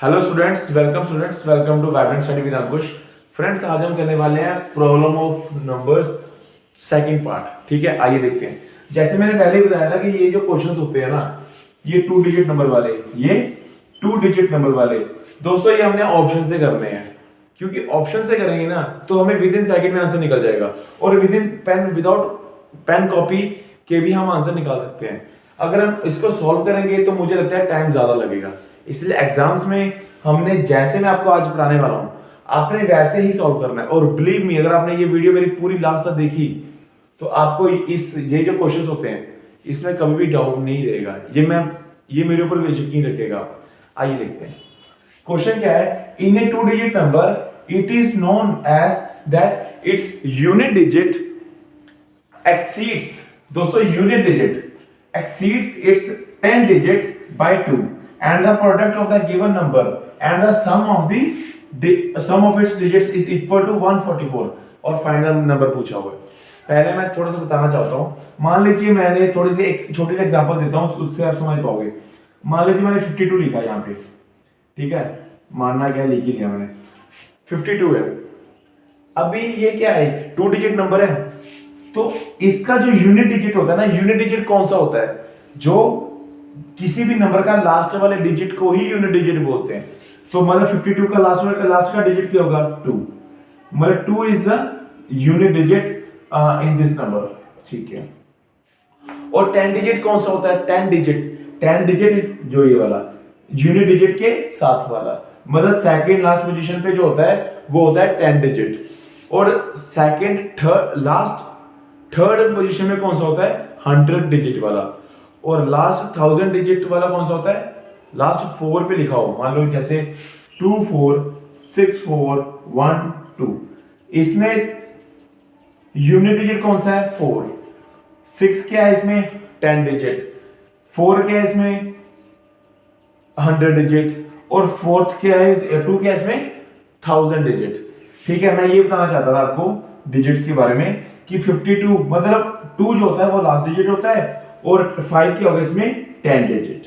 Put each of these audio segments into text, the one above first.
Hello students, welcome to vibrant study with Ankush. Friends, आज हम करने वाले हैं problem of numbers second part. ठीक है, आइए देखते हैं। जैसे मैंने पहले ही बताया था कि ये जो क्वेश्चंस होते हैं ना, ये 2 डिजिट नंबर वाले, ये 2 डिजिट नंबर वाले दोस्तों, ये हमने ऑप्शन से करने हैं। क्योंकि ऑप्शन से करेंगे ना तो हमें विद इन सेकंड में आंसर निकल जाएगा, और within pen, without pen copy के भी हम आंसर निकाल सकते हैं। अगर हम इसको सॉल्व करेंगे तो मुझे लगता है टाइम ज्यादा लगेगा। इसलिए एग्जाम्स में हमने, जैसे मैं आपको आज पढ़ाने वाला हूं, आपने वैसे ही सॉल्व करना है। और बिलीव मी, अगर आपने ये वीडियो मेरी पूरी लास्ट तक देखी तो आपको ये जो क्वेश्चंस होते हैं इसमें कभी भी डाउट नहीं रहेगा। ये मेरे ऊपर यकीन रखेगा आप। आइए देखते हैं क्वेश्चन क्या है। In a 2 digit number it is known as that its unit digit exceeds, दोस्तों unit digit exceeds its 10 digit by 2 and the product of the given number and the sum of its digits is equal to 144 और final number पूछा हुआ है। पहले मैं थोड़ा सा बताना चाहता हूँ। मान लीजिए मैंने थोड़ी सी एक छोटी सी एग्जांपल देता हूँ, उससे आप समझ पाओगे। मान लीजिए मैंने 52 लिखा यहाँ पे, ठीक है, मानना क्या लिख ही लिया मैंने, 52 है। अभी ये क्या है, 2 डिजिट नंबर है, तो इसका जो यूनिट डिजिट होता है ना, यूनिट डिजिट कौन सा होता है? जो किसी भी नंबर का लास्ट वाले डिजिट को ही यूनिट डिजिट बोलते हैं। तो मतलब 52 का लास्ट का डिजिट क्या होगा? 2। मतलब 2 is the unit digit in this number, ठीक है। और 10 डिजिट कौन सा होता है? 10 डिजिट जो ये वाला यूनिट डिजिट के साथ वाला, मतलब सेकंड लास्ट पोजीशन पे जो होता है वो होता है 10 डिजिट। और थर्ड पोजीशन में कौन सा होता है? 100 डिजिट वाला। और लास्ट 1000 डिजिट वाला कौन सा होता है? लास्ट 4 पे लिखा हो, मान लो जैसे 246412। इसमें यूनिट डिजिट कौन सा है? 4। 6 क्या है इसमें? 10 डिजिट। 4 क्या है इसमें? 100 डिजिट। और 4th क्या है? 2 क्या है इसमें? 1000 डिजिट। ठीक है, मैं ये बताना चाहता था आपको डिजिट्स के बारे में कि 52 मतलब 2 जो होता है वो लास्ट डिजिट होता है, और 5 क्या होगा इसमें? 10 डिजिट।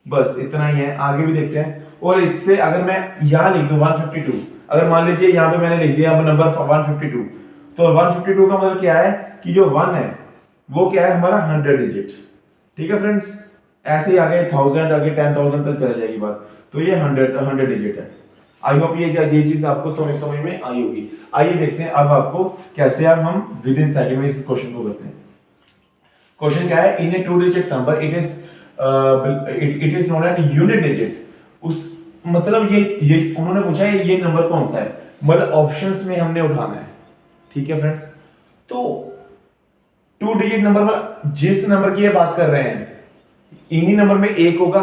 बस इतना ही है, आगे भी देखते हैं। और इससे अगर मैं यहां लिख दूं 152, अगर मान लीजिए यहां पे मैंने लिख दिया नंबर 152, तो 152 का मतलब क्या है कि जो 1 है वो क्या है? हमारा 100 डिजिट। ठीक है फ्रेंड्स, ऐसे ही आगे 1000, आगे 10,000 तक चली जाएगी बात। तो ये 100 डिजिट है। आई होप ये चीज आपको समझ में आई होगी। आइए देखते हैं अब आपको कैसे अब हम विद इन सेकंड में इस क्वेश्चन को करते हैं। क्वेश्चन क्या है? In a 2 digit number it is known as unit digit. उस मतलब ये उन्होंने पूछा है ये नंबर कौन सा है, मतलब ऑप्शंस में हमने उठाना है। ठीक है फ्रेंड्स, तो 2 डिजिट नंबर में जिस नंबर की ये बात कर रहे हैं इन्हीं नंबर में 1 होगा।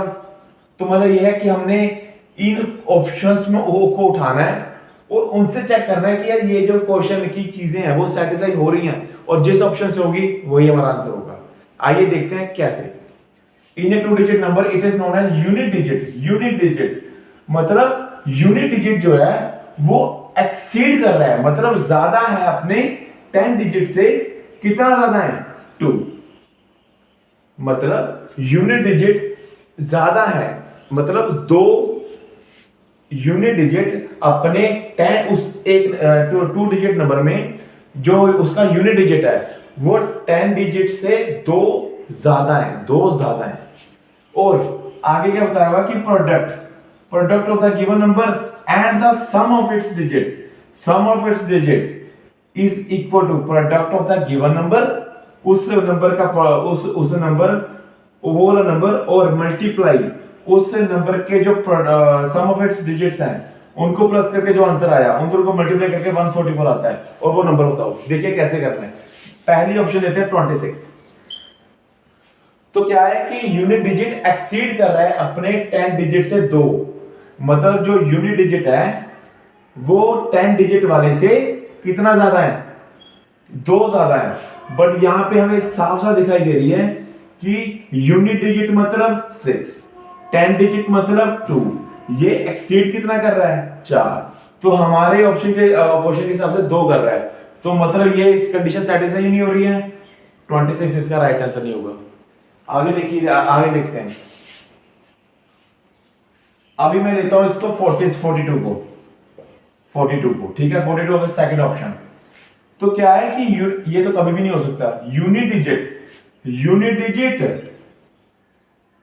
तो मतलब ये है कि हमने इन ऑप्शंस में ओ को उठाना है और उनसे चेक करना है कि यार ये जो क्वेश्चन की चीजें हैं वो सेटिस्फाई हो रही हैं, और जिस ऑप्शन से होगी वही हमारा आंसर होगा। आइए देखते हैं कैसे। In a 2 digit number it is known as unit digit. Unit digit मतलब यूनिट डिजिट जो है वो एक्सीड कर रहा है, मतलब ज्यादा है अपने 10 डिजिट से। कितना ज्यादा है? 2। मतलब यूनिट डिजिट ज्यादा है, मतलब 2 यूनिट डिजिट अपने 10 उस एक 2 डिजिट नंबर में जो उसका यूनिट डिजिट है वो 10 डिजिट से 2 ज्यादा है। और आगे क्या बताया हुआ कि product of the given number and the sum of its digits is equal to product of the given number, उस नंबर का उस नंबर वो वाला नंबर, और मल्टीप्लाई उस नंबर के जो सम ऑफ इट्स डिजिट्स हैं उनको प्लस करके जो आंसर आया उन दोनों को मल्टीप्लाई करके 144 आता है, और वो नंबर बताओ। देखिए कैसे करना है। पहली ऑप्शन लेते हैं 26। तो क्या है कि यूनिट डिजिट एक्सीड कर रहा है अपने 10 डिजिट से 2, मतलब जो यूनिट डिजिट है वो 10 डिजिट वाले से कितना ज्यादा है? 2 ज्यादा है। बट यहां पे हमें साफ साफ दिखाई दे रही है कि यूनिट डिजिट मतलब 6, 10 डिजिट मतलब 2, ये एक्सीड कितना कर रहा है? 4। तो हमारे ऑप्शन के क्वेश्चन के हिसाब से 2 कर रहा है, तो मतलब ये इस कंडीशन सेटिस्फाई नहीं हो रही है। 26 इसका राइट आंसर नहीं होगा। आगे देखिए, आगे देखते हैं। अभी मैं लेता हूं इसको 42 को, 42 को, ठीक है, 42 होगा सेकंड ऑप्शन। तो क्या है कि ये तो कभी भी नहीं हो सकता, यूनिट डिजिट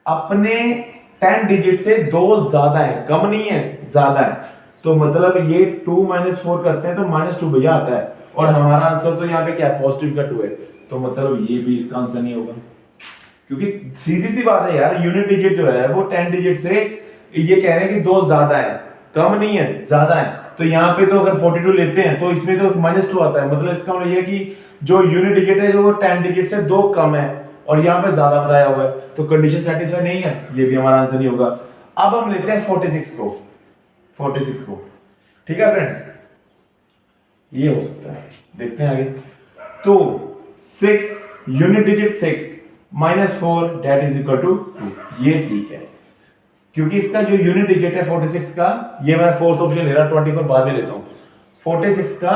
अपने 10 डिजिट से दो ज्यादा है, कम नहीं है, ज्यादा है। तो मतलब ये 2 - 4 करते हैं तो -2 भैया आता है, और हमारा आंसर तो यहाँ पे क्या है, पॉजिटिव का 2 है, तो मतलब ये भी इसका आंसर नहीं होगा। क्योंकि सीधी सी बात है यार, यूनिट डिजिट जो है वो 10 डिजिट से, ये कह रहे हैं कि दो ज्यादा है, कम नहीं है, ज्यादा है। तो यहाँ पे तो अगर 42 लेते हैं तो इसमें तो -2 आता है, मतलब इसका मतलब ये है कि जो यूनिट डिजिट है जो वो 10 डिजिट से दो कम है, और यहाँ पे ज्यादा बताया हुआ है, तो कंडीशन सेटिस्फाई नहीं है, ये भी हमारा आंसर नहीं होगा। अब हम लेते हैं 46 को, 46 को, ठीक है फ्रेंड्स, ये हो सकता है, देखते हैं आगे। तो 6 unit digit 6 -4 that is equal to 2, ये ठीक है, क्योंकि इसका जो यूनिट डिजिट है 46 का, ये मैं फोर्थ ऑप्शन ले रहा हूं, 24 बाद में लेता हूं। 46 का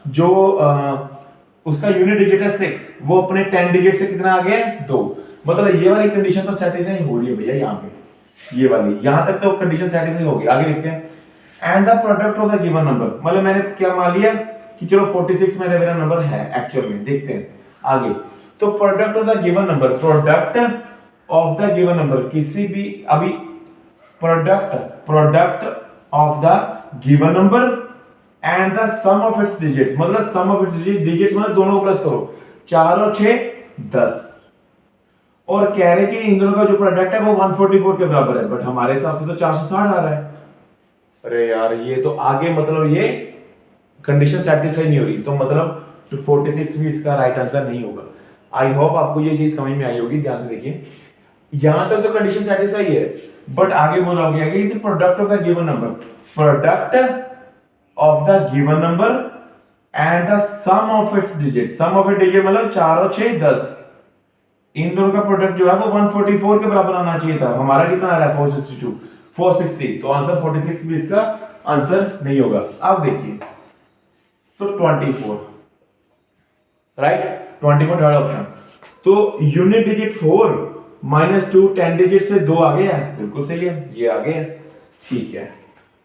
जो उसका यूनिट डिजिट है 6, वो अपने 10 डिजिट से कितना आ गया, 2, मतलब ये वाली कंडीशन तो सेटिस्फाई हो रही है भैया यहाँ पे, ये वाली यहां तक तो कंडीशन सेटिस्फाई होगी। आगे देखते हैं। And the product of the given number, मतलब मैंने क्या मान लिया कि चलो 46 मेरा नंबर है एक्चुअल में, देखते हैं आगे। तो product of the given number, product of the given number, किसी भी अभी product of the given number and the sum of its digits, मतलब सम ऑफ इट्स डिजिट्स मतलब दोनों को प्लस करो, 4 और 6 10, और कह रहे कि इन दोनों का जो प्रोडक्ट है वो 144 के बराबर है, बट हमारे हिसाब से तो 460 आ रहा है। अरे यार ये तो आगे मतलब ये कंडीशन सेटिस्फाई नहीं हो रही, तो मतलब जो 46 भी इसका राइट आंसर नहीं होगा। आई होप आपको ये चीज समझ में आई होगी, ध्यान से देखिए, यहां तक तो कंडीशन सेटिस्फाई है, बट आगे बोला गया कि product of the given number, product of the given number and the sum of its digit, sum of its digit मतलब 4 और 6 10, इन दोनों का प्रोडक्ट जो है वो 144 के बराबर आना चाहिए था, हमारा कितना आ रहा है 462 460, तो आंसर 46 भी इसका आंसर नहीं होगा। अब देखिए तो 24, राइट, 24 थर्ड ऑप्शन। तो यूनिट डिजिट 4 -2 10 डिजिट से 2 आ गया है, बिल्कुल सही है, ये आ गया, ठीक है,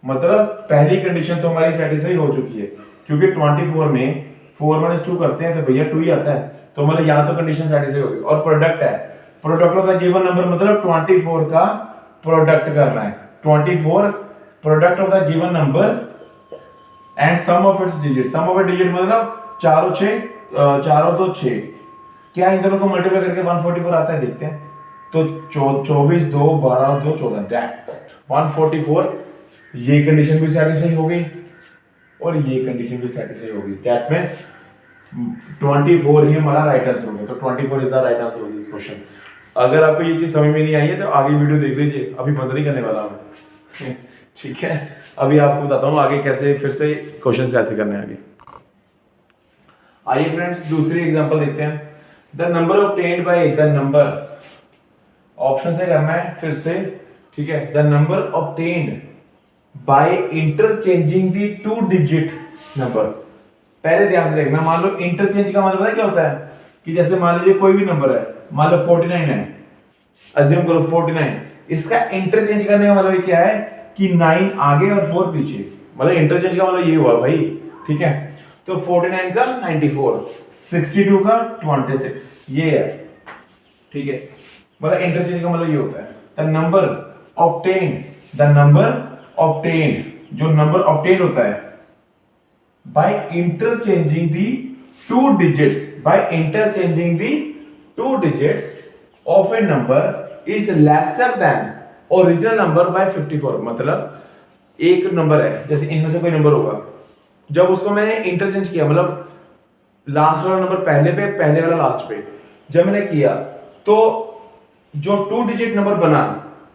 मतलब पहली कंडीशन तो हमारी सेटिस्फाई हो चुकी है, क्योंकि 24 में 4 - 2 करते हैं तो भैया 2 ही आता है, तो मतलब यहां तो कंडीशन सेटिस्फाई होगी। और प्रोडक्ट है, product of the given number मतलब 24 का प्रोडक्ट करना है, 24 product of the given number and sum of its digit, sum of its digit मतलब 4 और 6 4 और 2 6, क्या इन दोनों को मल्टीप्लाई करके 144 आता है, देखते हैं। तो 24 2 12 2 14 दैट्स 144, ये कंडीशन भी सेटिस्फाई हो गई और ये कंडीशन भी सेटिस्फाई हो गई, दैट मींस 24 ही हमारा राइट आंसर हो गया। तो 24 is the right answer of this question. अगर आपको ये चीज समझ में नहीं आई है तो आगे वीडियो देख लीजिए, अभी बंद नहीं करने वाला हूं, ठीक है। अभी आपको बताता हूँ आगे कैसे फिर से क्वेश्चंस कैसे करने हैं आगे। आइए फ्रेंड्स दूसरी एग्जांपल देखते हैं। The number obtained by the number, option से करना है फिर से, ठीक है। The number obtained by interchanging the 2 digit number, पहले ध्यान से देखना, मान लो इंटरचेंज का मतलब पता है क्या होता है, कि जैसे मान लीजिए कोई भी नंबर है, मान लो 49 है, अज्यूम करो 49, इसका इंटरचेंज करने का मतलब क्या है कि 9 आगे और 4 पीछे, मतलब इंटरचेंज का मतलब ये हुआ भाई, ठीक है। तो 49 का 94, 62 का 26, ये है, ठीक है, मतलब इंटरचेंज का मतलब ये होता है। The number obtained, the number obtained, जो नंबर ऑब्टेन होता है by interchanging the 2 digits, by interchanging the 2 digits of a number is lesser than original number by 54, मतलब एक नंबर है, जैसे इनमें से कोई नंबर होगा, जब उसको मैंने इंटरचेंज किया, मतलब लास्ट वाला नंबर पहले पे, पहले वाला लास्ट पे, जब मैंने किया तो जो 2 डिजिट नंबर बना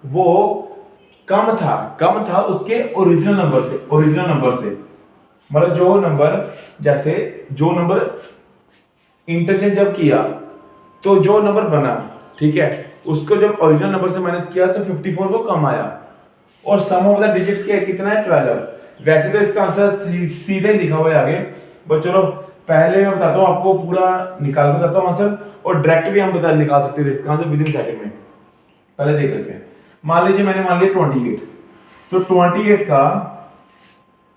वो कम था उसके ओरिजिनल नंबर से, मतलब जो नंबर, जैसे जो नंबर इंटरचेंज जब किया तो जो नंबर बना, ठीक है, उसको जब ओरिजिनल नंबर से माइनस किया तो 54 को कम आया, और सम ऑफ द डिजिट्स क्या कितना है 12। वैसे तो इसका आंसर सीधे लिखा हुआ है आगे, बट चलो पहले मैं बताता हूँ आपको, पूरा निकाल के बताता हूँ आंसर, और डायरेक्ट भी हम निकाल सकते थे इसका आंसर विद इन सेकंड में। पहले देख लेते हैं, मान लीजिए मैंने मान लिया 28, तो 28 का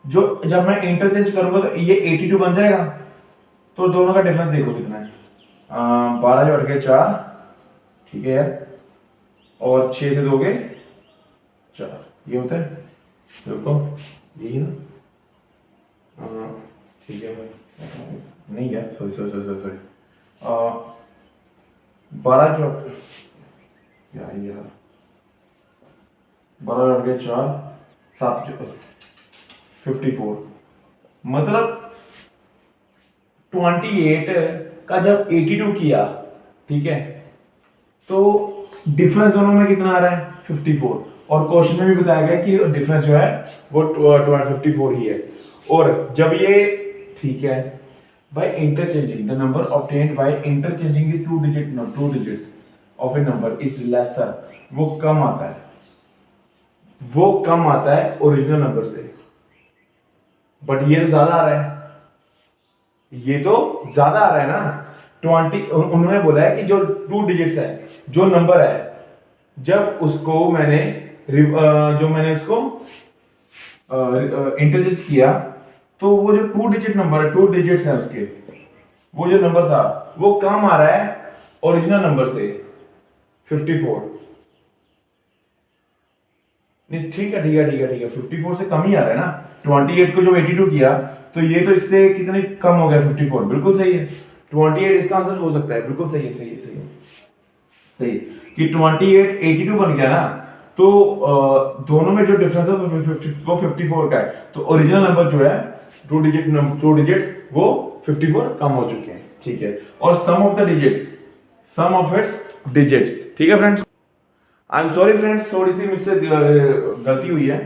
जो जब मैं इंटरचेंज करूंगा तो ये 82 बन जाएगा। तो दोनों का डिफरेंस देखो कितना है, 12 जो 4, ठीक है यार, और 6 से दोगे 4, ये होता है, देखो यही ना, ठीक है भाई, नहीं यार, सॉरी सॉरी सॉरी सॉरी, 12 जो यार 12 4, 7 54, मतलब 28 का जब 82 किया, ठीक है, तो डिफरेंस दोनों में कितना आ रहा है 54, और क्वेश्चन में भी बताया गया कि डिफरेंस जो है वो 54 ही है। और जब ये, ठीक है, by interchanging the number obtained by interchanging the two digits of a number is lesser, वो कम आता है, वो कम आता है ओरिजिनल नंबर से, बट ये तो ज्यादा आ रहा है, ये तो ज्यादा आ रहा है ना 20। उन्होंने बोला है कि जो 2 डिजिट्स है, जो नंबर है, जब उसको मैंने जो मैंने उसको इंटरचेंज किया, तो वो जो 2 डिजिट नंबर है, 2 डिजिट्स है उसके, वो जो नंबर था वो कम आ रहा है ओरिजिनल नंबर से 54। नहीं, ठीक है ठीक है ठीक है ठीक है, 54 से कम ही आ रहा है ना, 28 को जो 82 किया, तो ये तो इससे कितने कम हो गया 54, बिल्कुल सही है, 28 इसका आंसर हो सकता है, बिल्कुल सही है, सही है सही है सही है कि 28 82 बन गया ना, तो दोनों में जो डिफरेंस है वो 54 का है, तो ओरिजिनल नंबर जो है 2 डिजिट्स वो 54 कम हो चुके हैं, ठीक है। और सम ऑफ इट्स डिजिट्स, ठीक है friends. I am sorry friends, थोड़ी सी मुझसे गलती हुई है।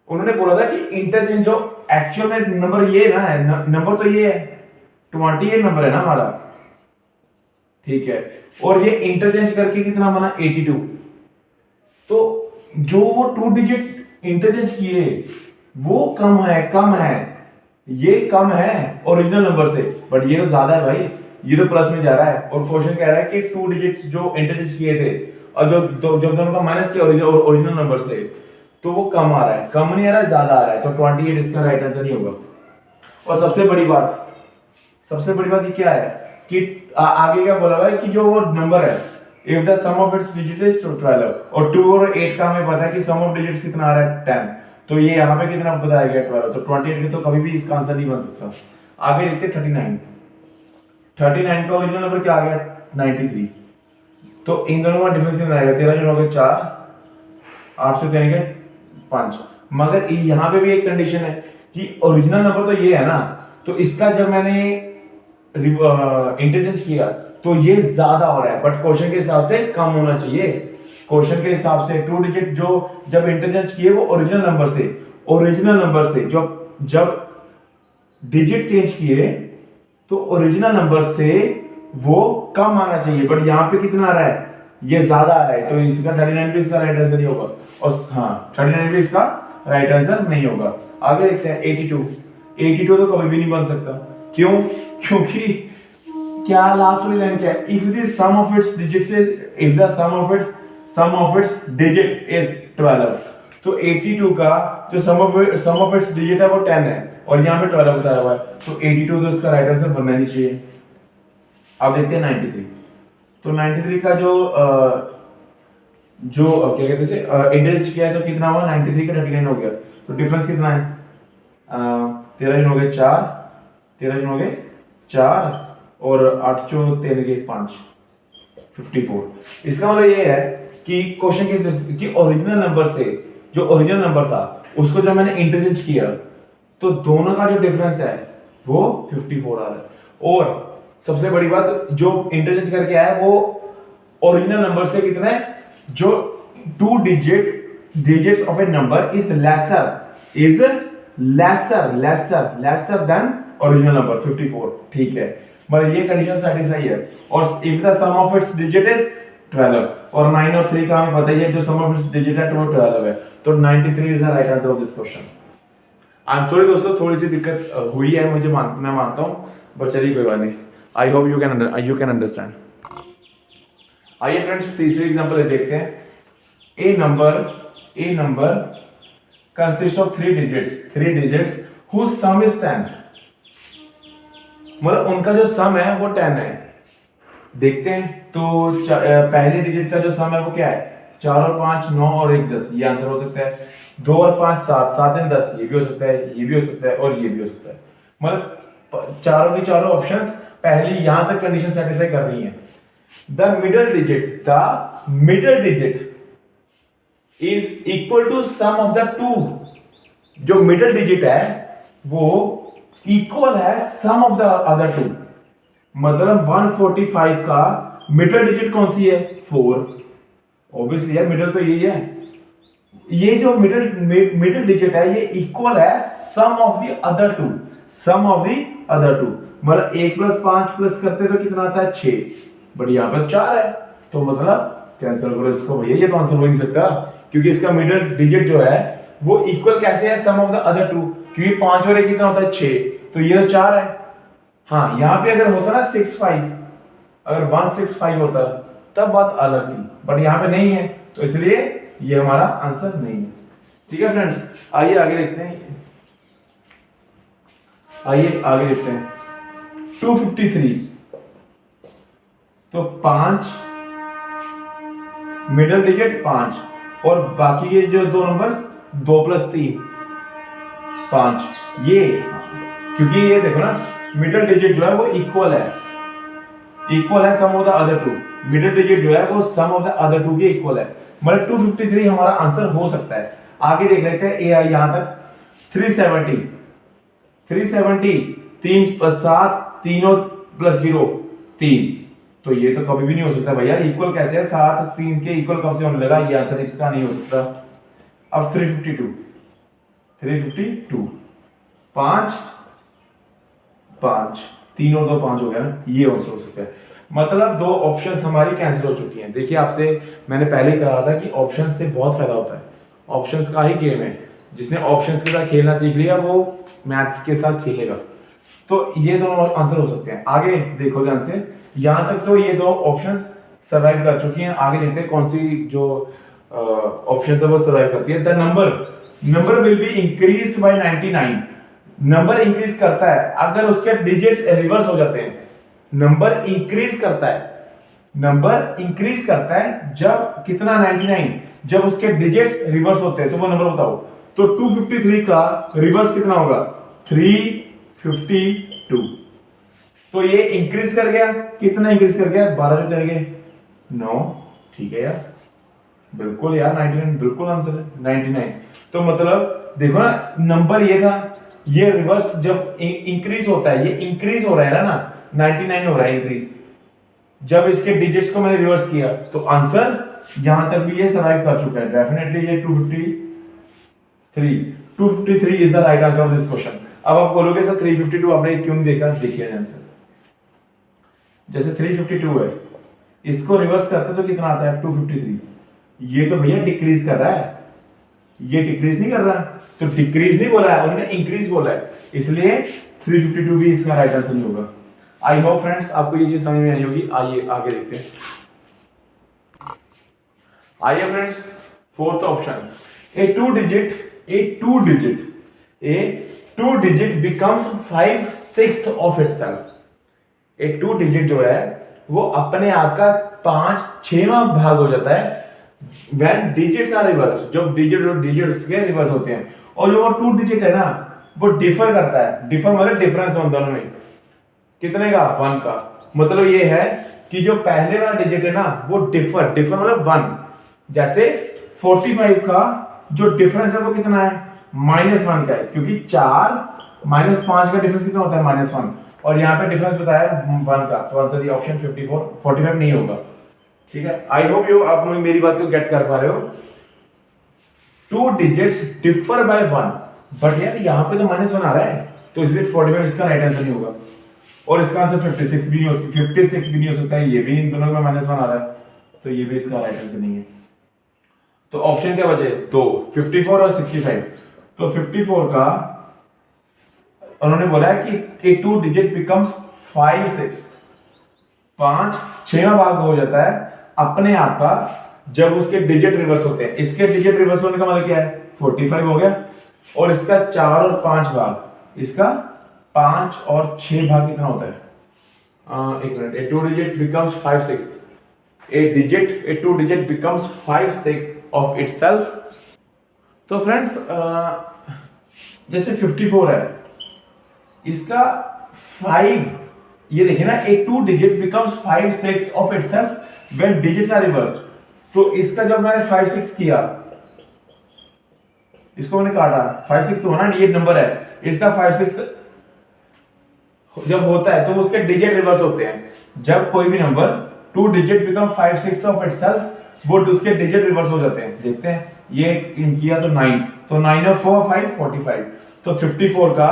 उन्होंने बोला था कि इंटरचेंज जो एक्चुअल में नंबर ये ना है, नंबर तो ये है 28 नंबर है ना हमारा, ठीक है, और ये इंटरचेंज करके कितना बना 82, तो जो वो 2 डिजिट इंटरचेंज किए वो कम है, ये कम है ओरिजिनल नंबर से, बट ये तो ज्यादा है भाई, ये तो प्लस में जा रहा है, और क्वेश्चन कह रहा है कि 2 डिजिट्स जो इंटरचेंज किए थे और जब दोनों का माइनस किया ओरिजिनल नंबर से, तो वो कम आ रहा है, कम नहीं आ रहा है, ज्यादा आ रहा है, तो 28 इसका राइट आंसर नहीं होगा। और सबसे बड़ी बात ये क्या है कि आगे क्या बोला हुआ है कि जो वो नंबर है, if the sum of its digits is 12, और 2 और 8 का हमें पता है कि सम ऑफ डिजिट्स कितना आ रहा है 10, तो ये यहाँ पे कितना बताया गया 12, तो 28 के तो कभी भी इसका आंसर नहीं बन सकता। आगे देखते 39 का ओरिजिनल नंबर क्या आ गया 93, तो इन दोनों का डिफरेंस कितना आएगा 13 जो हो गए 4, 8 से 3 के 5, मगर यहाँ पे भी एक कंडीशन है कि ओरिजिनल नंबर तो ये है ना, तो इसका जब मैंने इंटरचेंज किया तो ये ज्यादा हो रहा है, बट क्वेश्चन के हिसाब से कम होना चाहिए, क्वेश्चन के हिसाब से 2 डिजिट जो जब इंटरचेंज किए वो ओरिजिनल नंबर से जब डिजिट चेंज किए तो ओरिजिनल नंबर से वो कम आना चाहिए, बट यहाँ पे कितना आ रहा है, ये ज्यादा आ रहा है, तो इसका 39 भी इसका राइट आंसर नहीं होगा, और हाँ 39 भी इसका राइट आंसर नहीं होगा। आगे देखते हैं 82 तो कभी भी नहीं बन सकता, क्यों, क्योंकि क्या लास्ट वाली लाइन क्या है, if the sum of its digit is 12, तो 82 का जो सम ऑफ इट्स डिजिट है वो 10 है, और यहाँ पे 12 बताया हुआ है, तो 82 तो इसका राइट आंसर बनना ही चाहिए। अब देखते हैं 93, तो 93 का जो क्या कहते हैं इंटरचेंज किया है तो कितना हुआ 93 का 39 हो गया, तो डिफरेंस कितना है 13 हो गए 4, 13 हो गए 4, और 8 जो 3 के 5, 54। इसका मतलब ये है कि क्वेश्चन की ओरिजिनल नंबर से जो ओरिजिनल नंबर था उसको जब मैंने इंटरचेंज किया तो दोनों का जो डिफरेंस है वो 54 आ रहा है, और सबसे बड़ी बात जो इंटरचेंज करके आया है वो ओरिजिनल नंबर से कितना है, जो 2 digits of a number is lesser than original number 54, ठीक है, मतलब ये कंडीशन सैटिस्फाई है। और if the sum of its digit is 12, और 9 और 3 का हमें पता ही है जो सम ऑफ इट्स डिजिट है तो 12 है, तो 93 is the right answer of this question. I am sorry दोस्तों, थोड़ी सी दिक्कत हुई है, मैं मानता हूं, बट चलिए कोई बात नहीं, I hope you can understand. आइए फ्रेंड्स तीसरी एग्जांपल देखते हैं। A number consist of three digits whose sum is 10, मतलब उनका जो सम है वो 10 है। देखते हैं तो पहले डिजिट का जो सम है वो क्या है, 4 और 5 9 और 1 10, ये आंसर हो सकता है। 2 और 5 7, 7 और 10, ये भी हो सकता है, ये भी हो सकता है और ये भी हो सकता है। मतलब चारों की चारों ऑप्शंस पहली यहां तक कंडीशन सेटिस्फाई कर रही हैं। The middle digit is equal to sum of the two, जो मिडल डिजिट है वो इक्वल है sum of the other two. मतलब 145 का मिडल डिजिट कौन सी है, 4। ऑब्वियसली यार मिडल तो यही है। ये जो मिडल डिजिट है ये इक्वल है sum of the other two, sum of the other two. मतलब 1 + 5 प्लस करते तो कितना आता है, 6, बट यहाँ पे 4 है, तो मतलब कैंसिल करो इसको भैया, ये तो आंसर हो ही नहीं सकता, क्योंकि इसका मिडल डिजिट जो है वो इक्वल कैसे है, sum of the other to, क्योंकि 5 और 1 कितना होता है, 6, तो ये 4 है। हाँ यहाँ पे अगर होता ना 65, अगर 165 होता तब बात अलग थी, बट यहाँ पे नहीं है, तो इसलिए ये हमारा आंसर नहीं है। ठीक है फ्रेंड्स, आइए आगे देखते हैं, आइए आगे देखते हैं। 253, तो 5 मिडल डिजिट 5 और बाकी के जो दो नंबर्स 2 + 3 5, ये क्योंकि ये देखो ना मिडल डिजिट जो है वो इक्वल है sum of the other two, middle digit जो है वो sum of the other two के इक्वल है, मतलब 253 हमारा आंसर हो सकता है। आगे देख लेते हैं, ए यहां तक 370 3 + 7 3 और +0 3, तो ये तो कभी भी नहीं हो सकता भैया, इक्वल कैसे है, 7 3 के इक्वल कब से होने लगा, ये आंसर इसका नहीं हो सकता। अब 352 5 5 3 और 2 5 हो गया ना, ये आंसर हो सकता है। मतलब दो ऑप्शंस हमारी कैंसिल हो चुकी हैं। देखिए आपसे मैंने पहले ही कहा था कि ऑप्शंस से बहुत फायदा होता है, ऑप्शंस का ही गेम है, जिसने ऑप्शंस के साथ खेलना सीख लिया वो मैथ्स के साथ खेलेगा। तो ये दोनों आंसर हो सकते हैं। आगे देखो ध्यान से, यहां तक तो ये दो ऑप्शंस सर्वाइव कर चुकी हैं। आगे देखते हैं कौन सी जो ऑप्शन है वो सर्वाइव करती है। The number will be increased by 99, number increase करता है अगर उसके डिजिट्स रिवर्स हो जाते हैं। नंबर इंक्रीज करता है जब कितना, 99, जब उसके डिजिट्स रिवर्स होते हैं, तो वो नंबर बताओ। तो 253 का रिवर्स कितना होगा, 352, तो ये इंक्रीज कर गया, कितना इंक्रीज कर गया, 12 जो चले गए 9, ठीक है यार, बिल्कुल यार 99 बिल्कुल आंसर है 99। तो मतलब देखो ना, नंबर ये था, ये रिवर्स जब इंक्रीज होता है, ये इंक्रीज हो रहा है ना, 99 हो रहा है इंक्रीज, जब इसके डिजिट्स को मैंने रिवर्स किया, तो आंसर यहां तक भी ये सर्वाइव कर चुका है डेफिनेटली। ये 253 is the right answer of this question. अब आप बोलोगे सर 352 आपने क्यों नहीं देखा, देखिए आंसर, जैसे 352 है, इसको रिवर्स करते तो कितना आता है 253, ये तो भैया डिक्रीज कर रहा है, ये डिक्रीज नहीं कर रहा है, तो डिक्रीज नहीं बोला है उन्होंने, इंक्रीज बोला है, इसलिए 352 भी इसका राइट आंसर नहीं होगा। आई होप फ्रेंड्स आपको ये चीज समझ में आई होगी। आइए आगे देखते हैं। आइए friends, fourth option, A two digit becomes 5/6 of itself. A two digit जो है वो अपने आप का 5/6वां भाग हो जाता है when digits are reversed, जब डिजिट उसके रिवर्स होते हैं। और जो टू डिजिट है ना वो डिफर करता है, डिफर मतलब डिफरेंस उन दोनों में कितने का, 1 का। मतलब ये है कि जो पहले वाला डिजिट है ना वो डिफर मतलब 1, जैसे 45 का जो डिफरेंस है वो कितना है, -1 का है, क्योंकि 4 - 5 का डिफरेंस कितना होता है, -1, और यहाँ पे डिफरेंस बताया 1 का, तो आंसर ये ऑप्शन 45 नहीं होगा। ठीक है, आई होप यू आप मेरी बात को गेट कर पा रहे हो। Two digits differ by 1, but यार यहाँ पे तो -1 आ रहा है, तो इसलिए 45 इसका राइट आंसर नहीं होगा। और इसका आंसर 56 भी नहीं हो सकता है, ये भी इन दोनों में -1 आ रहा है, तो ये भी इसका राइट आंसर नहीं है। तो ऑप्शन क्या बचे, 2, 54 और 65। तो 54 का उन्होंने बोला है कि ए टू डिजिट बिकम्स 5/6, 5/6वां भाग हो जाता है अपने आप का जब उसके डिजिट रिवर्स होते हैं। इसके डिजिट रिवर्स होने का मतलब क्या है, 45 हो गया, और इसका 4 और 5 भाग, इसका 5 और 6 भाग कितना होता है? एक minute, A 2 digit becomes 5/6, a 2 digit becomes 5/6 of itself. तो फ्रेंड्स जैसे 54 है, इसका 5, ये देखिए ना, ए 2 digit becomes 5/6 of itself when digits are reversed. तो इसका जब मैंने 5/6 किया, इसको मैंने काटा, 5/6 तो होना, ये नंबर है, इसका 5/6 जब होता है तो उसके डिजिट रिवर्स होते हैं। जब कोई भी number 2 digit become 5/6 of itself, वो उसके डिजिट रिवर्स हो जाते हैं। देखते हैं, ये किया तो 9, तो 9 और 4 5 45, तो 54 का,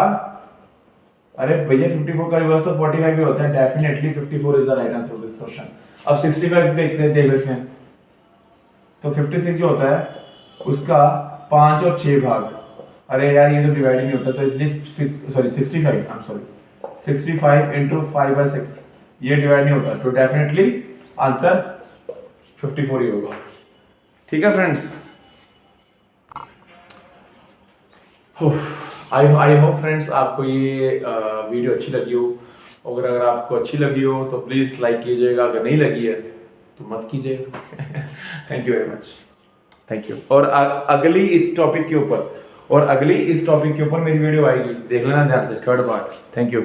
अरे भैया 54 का रिवर्स तो 45 ही होता है, definitely 54 is the right answer of this question. अब 65 देखते हैं, देख लेते हैं। तो 56 जो होता है उसका 5 और 6 भाग, अरे यार ये तो डिवाइड ही नहीं होता, तो इसलिए sorry 65, I am sorry 65 into 5/6, ये डिवाइड नहीं होता, तो डेफिनेटली आंसर 54 ही होगा। ठीक है फ्रेंड्स, आई होप फ्रेंड्स आपको ये वीडियो अच्छी लगी हो। अगर आपको अच्छी लगी हो तो प्लीज़ लाइक कीजिएगा, अगर नहीं लगी है तो मत कीजिएगा। Thank you very much, thank you. और अगली इस टॉपिक के ऊपर मेरी वीडियो आएगी, देख लेना ध्यान से, थर्ड पार्ट। Thank you.